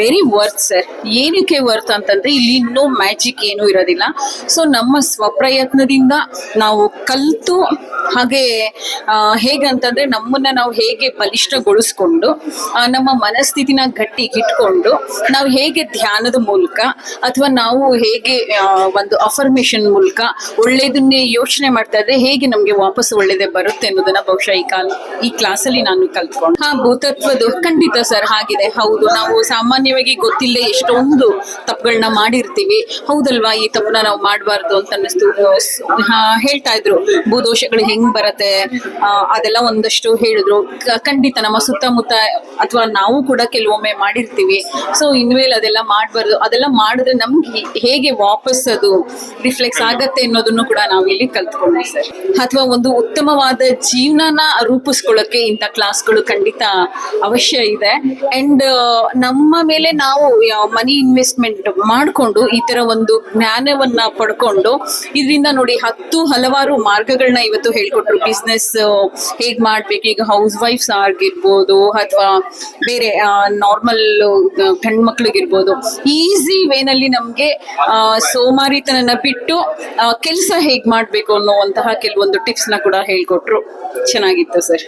Very worth sir. ಏನಕ್ಕೆ worth ಅಂತಂದ್ರೆ ಇಲ್ಲಿ ನೋ ಮ್ಯಾಜಿಕ್ ಏನೂ ಇರೋದಿಲ್ಲ. ಸೊ ನಮ್ಮ ಸ್ವಪ್ರಯತ್ನದಿಂದ ನಾವು ಕಲಿತು ಹಾಗೆ ಹೇಗಂತಂದ್ರೆ ನಮ್ಮನ್ನ ನಾವು ಹೇಗೆ ಬಲಿಷ್ಠಗೊಳಿಸ್ಕೊಂಡು ನಮ್ಮ ಮನಸ್ಥಿತಿನ ಗಟ್ಟಿಗಿಟ್ಕೊಂಡು ನಾವು ಹೇಗೆ ಧ್ಯಾನದ ಮೂಲಕ ಅಥವಾ ನಾವು ಹೇಗೆ ಒಂದು ಅಫರ್ಮೇಶನ್ ಮೂಲಕ ಒಳ್ಳೇದನ್ನೇ ಯೋಚನೆ ಮಾಡ್ತಾ ಇದ್ರೆ ಹೇಗೆ ನಮ್ಗೆ ವಾಪಸ್ ಒಳ್ಳೇದೇ ಬರುತ್ತೆ ಅನ್ನೋದನ್ನ ಬಹುಶಃ ಈ ಕ್ಲಾಸಲ್ಲಿ ನಾನು ಕಲ್ತ್ಕೊಂಡು. ಭೂತತ್ವದ್ದು ಖಂಡಿತ ಸರ್ ಹಾಗಿದೆ. ಹೌದು, ನಾವು ಸಾಮಾನ್ಯವಾಗಿ ಗೊತ್ತಿಲ್ಲದೆ ಎಷ್ಟೊಂದು ತಪ್ಪುಗಳನ್ನ ಮಾಡಿರ್ತೀವಿ. ಹೌದಲ್ವಾ, ಈ ತಪ್ಪನ್ನ ನಾವು ಮಾಡಬಾರ್ದು ಅಂತ ಅನ್ನಿಸ್ತು. ಹೇಳ್ತಾ ಇದ್ರು ಭೂದೋಷಗಳು ಹೆಂಗ್ ಬರತ್ತೆ, ಅದೆಲ್ಲ ಒಂದಷ್ಟು ಹೇಳಿದ್ರು. ಖಂಡಿತ ನಮ್ಮ ಸುತ್ತಮುತ್ತ ಅಥವಾ ನಾವು ಕೂಡ ಕೆಲವೊಮ್ಮೆ ಮಾಡಿರ್ತೀವಿ. ಸೊ ಇನ್ಮೇಲೆ ಅದೆಲ್ಲ ಮಾಡಬಾರ್ದು. ಅದೆಲ್ಲ ಮಾಡಿದ್ರೆ ನಮ್ಗೆ ಹೇಗೆ ವಾಪಸ್ ಅದು ರಿಫ್ಲೆಕ್ಸ್ ಆಗತ್ತೆ ಅನ್ನೋದನ್ನು ಕೂಡ ನಾವು ಇಲ್ಲಿ ಕಲ್ತ್ಕೊಂಡ್ವಿ ಸರ್. ಅಥವಾ ಒಂದು ಉತ್ತಮವಾದ ಜೀವನನ ರೂಪಿಸ್ಕೊಳ್ಳೋಕೆ ಇಂಥ ಕ್ಲಾಸ್ಗಳು ಖಂಡಿತ ಅವಶ್ಯ ಇದೆ. ಅಂಡ್ ನಮ್ಮ ಮೇಲೆ ನಾವು ಮನಿ ಇನ್ವೆಸ್ಟ್ಮೆಂಟ್ ಮಾಡಿಕೊಂಡು ಈ ತರ ಒಂದು ಜ್ಞಾನವನ್ನ ಪಡ್ಕೊಂಡು ಇದರಿಂದ ನೋಡಿ ಹಲವಾರು ಮಾರ್ಗಗಳನ್ನ ಇವತ್ತು ಹೇಳ್ಕೊಟ್ರು. ಬಿಸ್ನೆಸ್ ಹೇಗ್ ಮಾಡ್ಬೇಕು, ಈಗ ಹೌಸ್ ವೈಫ್ಸ್ ಆಗಿರ್ಬೋದು ಅಥವಾ ಬೇರೆ ನಾರ್ಮಲ್ ಗಂಡ್ಮಕ್ಳಿಗಿರ್ಬೋದು, ಈಸಿ ವೇನಲ್ಲಿ ನಮ್ಗೆ ಸೋಮಾರಿತನನ್ನ ಬಿಟ್ಟು ಕೆಲಸ ಹೇಗ್ ಮಾಡ್ಬೇಕು ಅನ್ನುವಂತಹ ಕೆಲವೊಂದು ಟಿಪ್ಸ್ ನ ಕೂಡ ಹೇಳ್ಕೊಟ್ರು. ಚೆನ್ನಾಗಿತ್ತು ಸರ್.